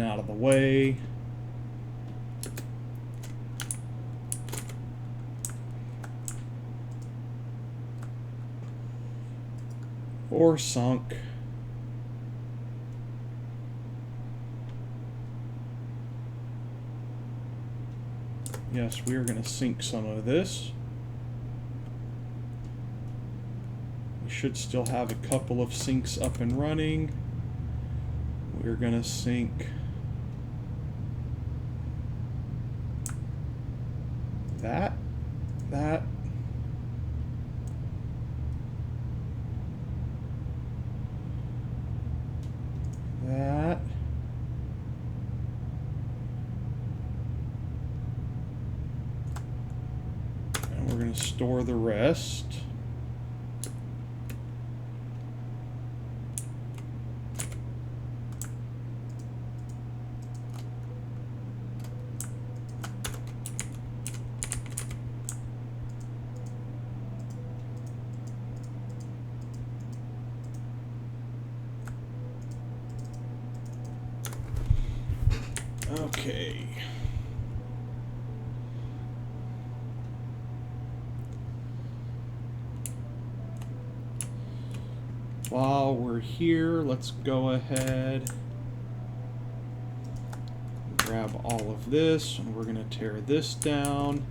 out of the way. Or sunk. Yes, we are going to sink some of this. We should still have a couple of sinks up and running. We're going to sink that, that, that, and we're going to store the rest. Okay. While we're here, let's go ahead and grab all of this, and we're going to tear this down.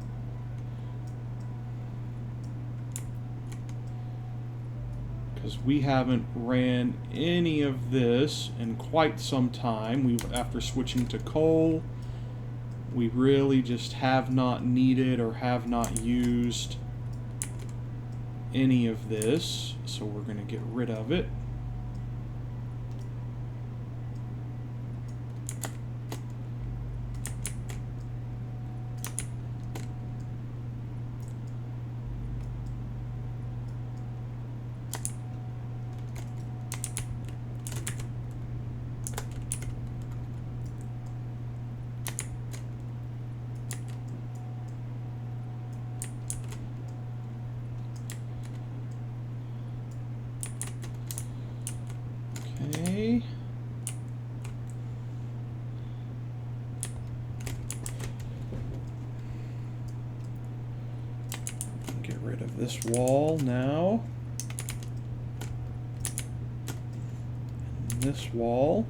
Because we haven't ran any of this in quite some time. After switching to coal, we really just have not needed or have not used any of this, so we're going to get rid of it. Okay. Get rid of this wall now. And this wall.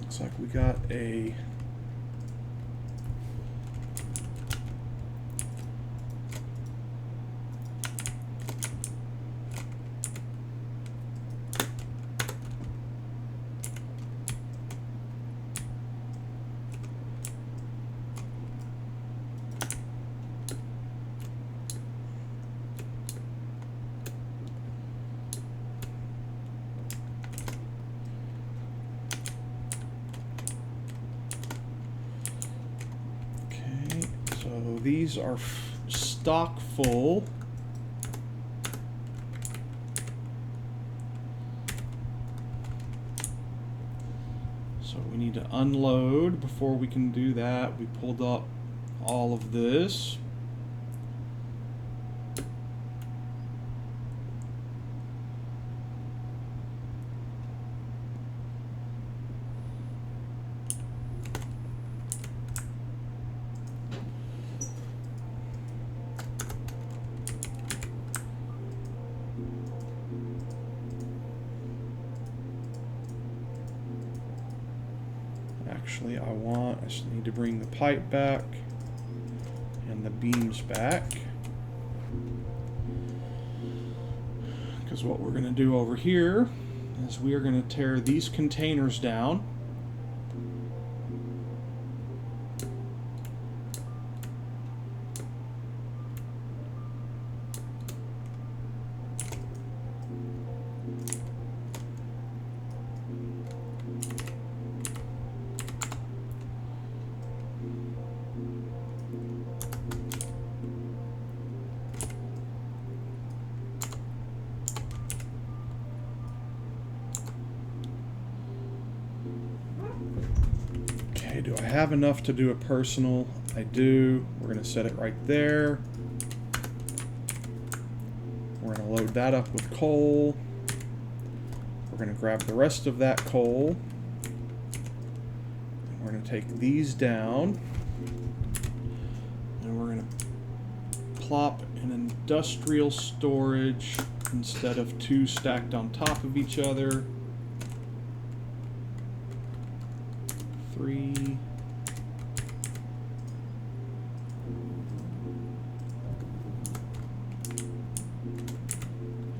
Looks like we got a these are stock full. So we need to unload. Before we can do that, we pulled up all of this. Actually, I just need to bring the pipe back and the beams back. Because what we're going to do over here is we are going to tear these containers down. Do I have enough to do a personal? I do. We're going to set it right there. We're going to load that up with coal. We're going to grab the rest of that coal. And we're going to take these down. And we're going to plop an industrial storage instead of 2 stacked on top of each other. 3.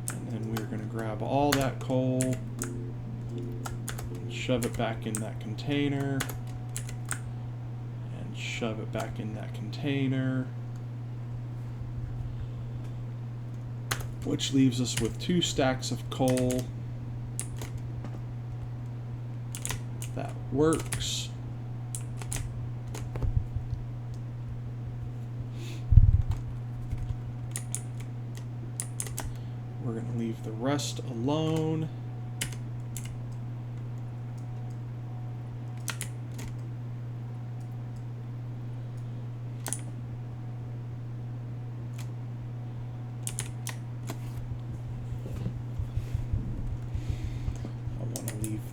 And then we're going to grab all that coal and shove it back in that container. And shove it back in that container. Which leaves us with 2 stacks of coal. That works. We're going to leave the rest alone.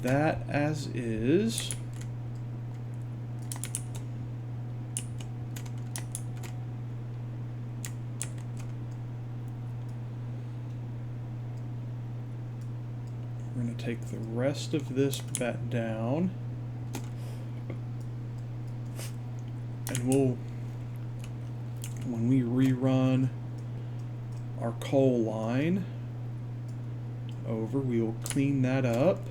That as is. We're going to take the rest of this back down, and we'll, when we rerun our coal line over, we will clean that up.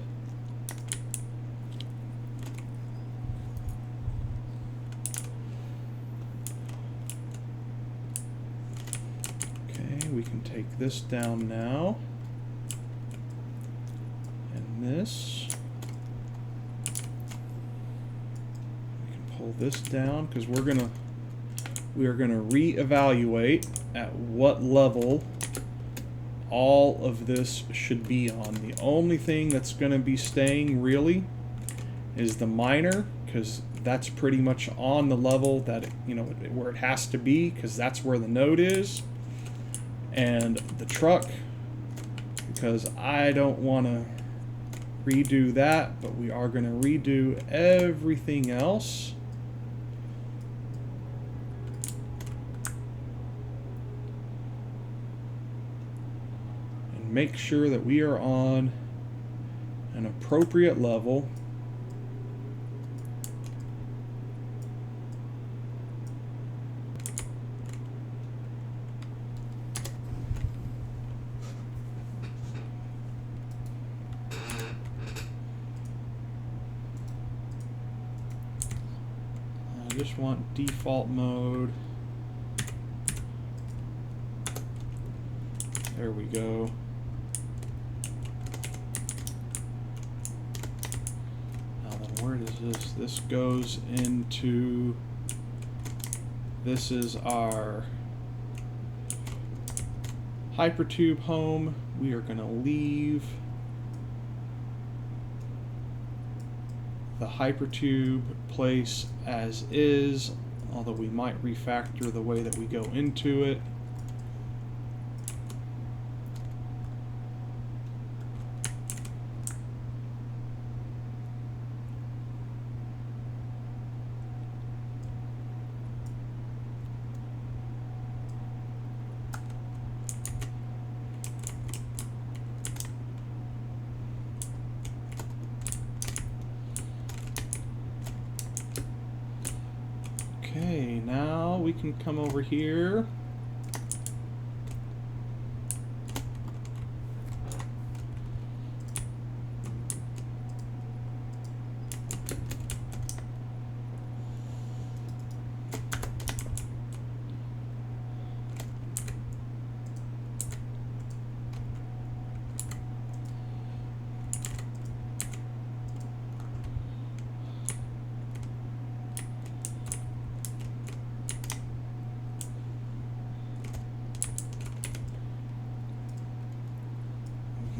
We can take this down now, and this. We can pull this down because we are gonna reevaluate at what level all of this should be on. The only thing that's gonna be staying really is the miner, because that's pretty much on the level that where it has to be, because that's where the node is. And the truck, because I don't want to redo that, but we are going to redo everything else. And make sure that we are on an appropriate level. I just want default mode. There we go. Now then, where does this? This goes into, this is our hypertube home. We are going to leave the hypertube place as is, although we might refactor the way that we go into it. Okay, now we can come over here.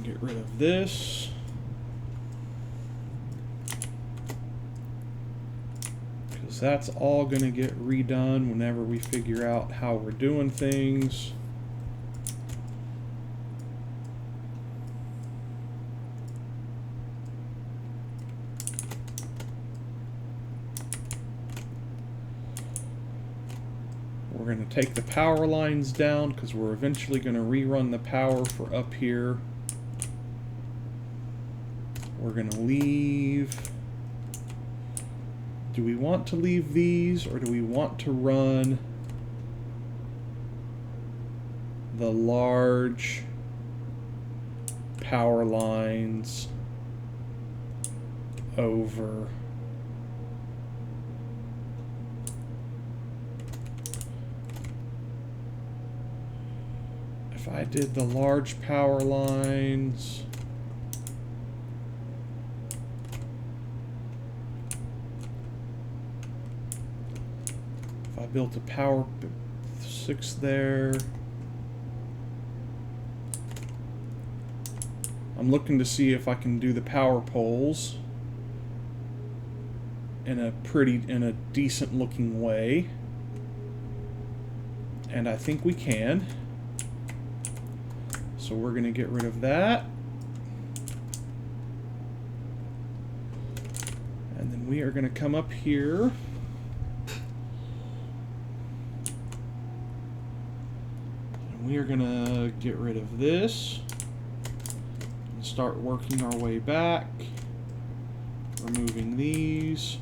Get rid of this. Because that's all going to get redone whenever we figure out how we're doing things. We're going to take the power lines down because we're eventually going to rerun the power for up here. We're going to leave... Do we want to leave these, or do we want to run the large power lines over? If I did the large power lines... Built a power 6 there. I'm looking to see if I can do the power poles in a decent looking way. And I think we can. So we're going to get rid of that. And then we are going to come up here. We are going to get rid of this and start working our way back, removing these.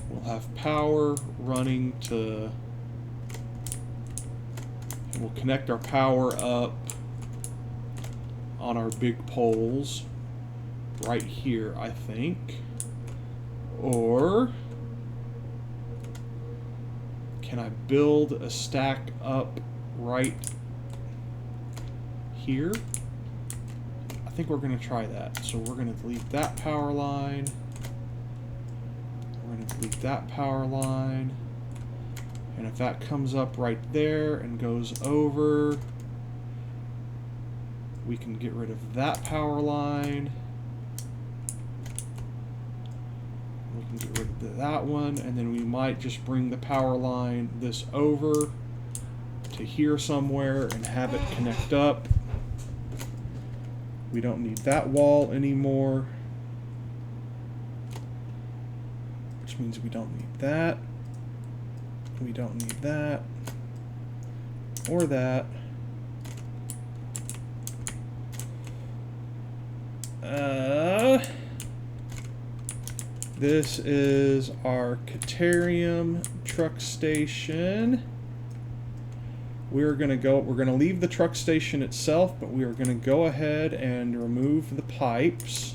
We'll have power running to, and we'll connect our power up on our big poles right here, I think. Or can I build a stack up right here? I think we're going to try that. So we're going to delete that power line. We're going to delete that power line. And if that comes up right there and goes over, we can get rid of that power line. We can get rid of that one, and then we might just bring the power line this over to here somewhere and have it connect up. We don't need that wall anymore, which means we don't need that. We don't need that or that. This is our Caterium truck station. We're going to leave the truck station itself, but we are going to go ahead and remove the pipes.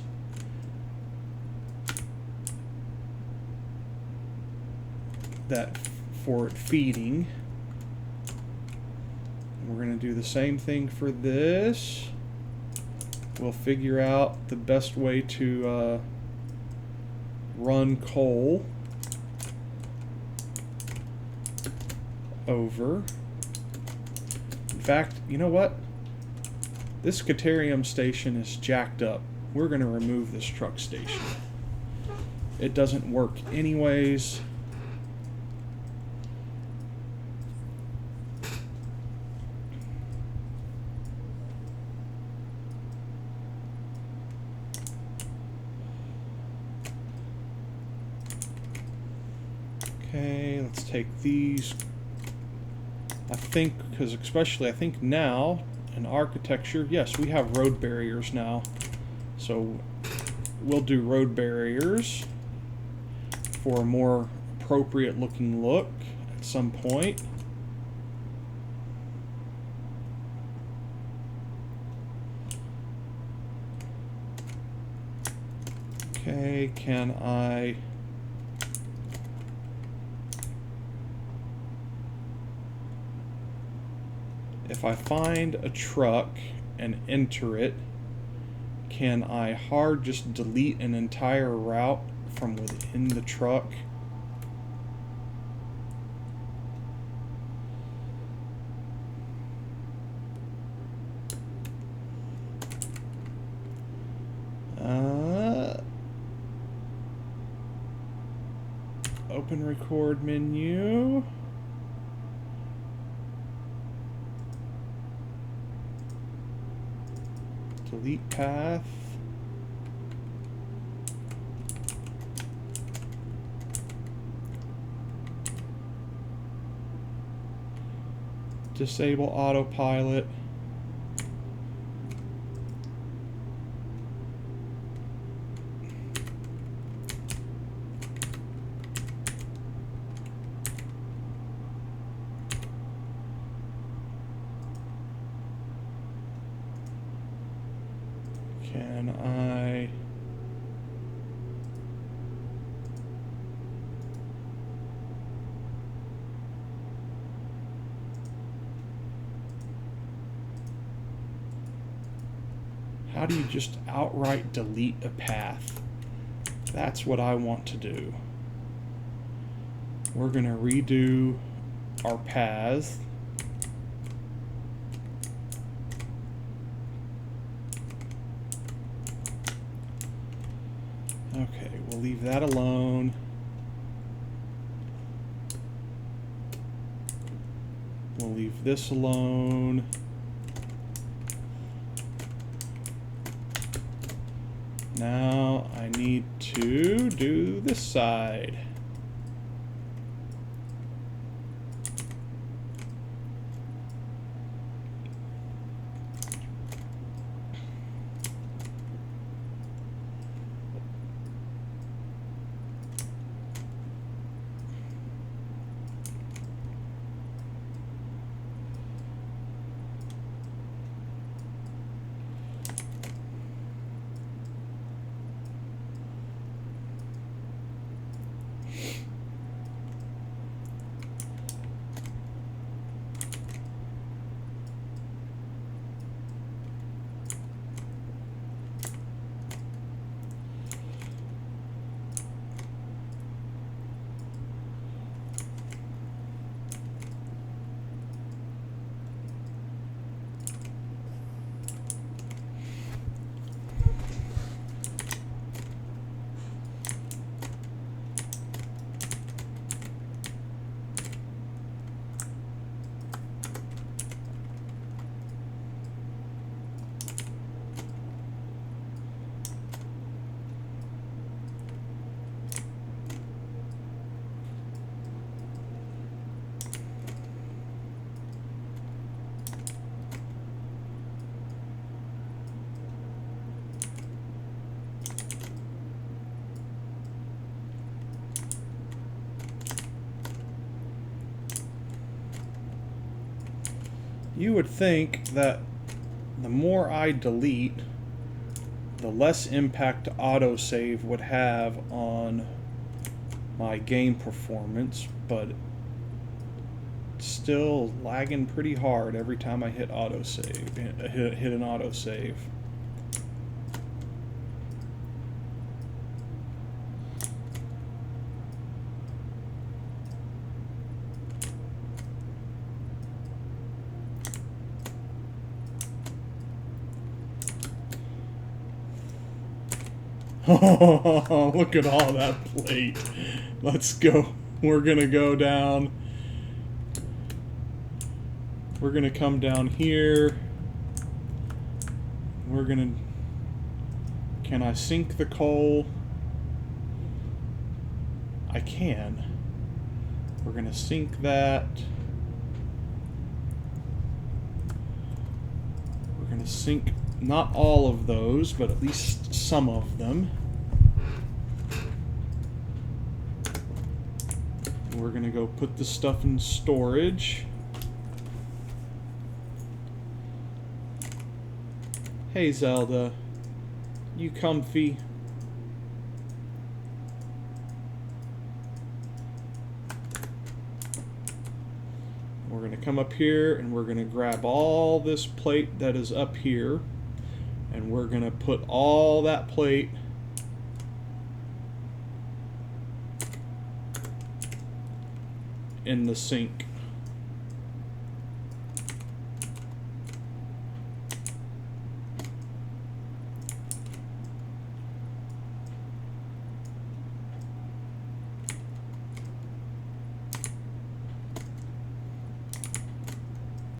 That for it feeding. We're going to do the same thing for this. We'll figure out the best way to run coal over. In fact, you know what? This Caterium station is jacked up. We're going to remove this truck station. It doesn't work anyways. Okay, let's take these. I think, because especially I think now in architecture, yes, we have road barriers now. So we'll do road barriers for a more appropriate looking look at some point. Okay, can I... If I find a truck and enter it, can I hard just delete an entire route from within the truck? Open record menu. Delete path. Disable autopilot. Can I... How do you just outright delete a path? That's what I want to do. We're going to redo our paths. Okay, we'll leave that alone. We'll leave this alone. Now I need to do this side. You would think that the more I delete, the less impact autosave would have on my game performance, but it's still lagging pretty hard every time I hit autosave, hit an autosave. Oh, look at all that plate. Let's go. We're going to go down. We're going to come down here. We're going to... Can I sink the coal? I can. We're going to sink that. We're going to sink not all of those, but at least some of them. We're going to go put this stuff in storage. Hey Zelda, you comfy? We're going to come up here and we're going to grab all this plate that is up here, and we're going to put all that plate in the sink.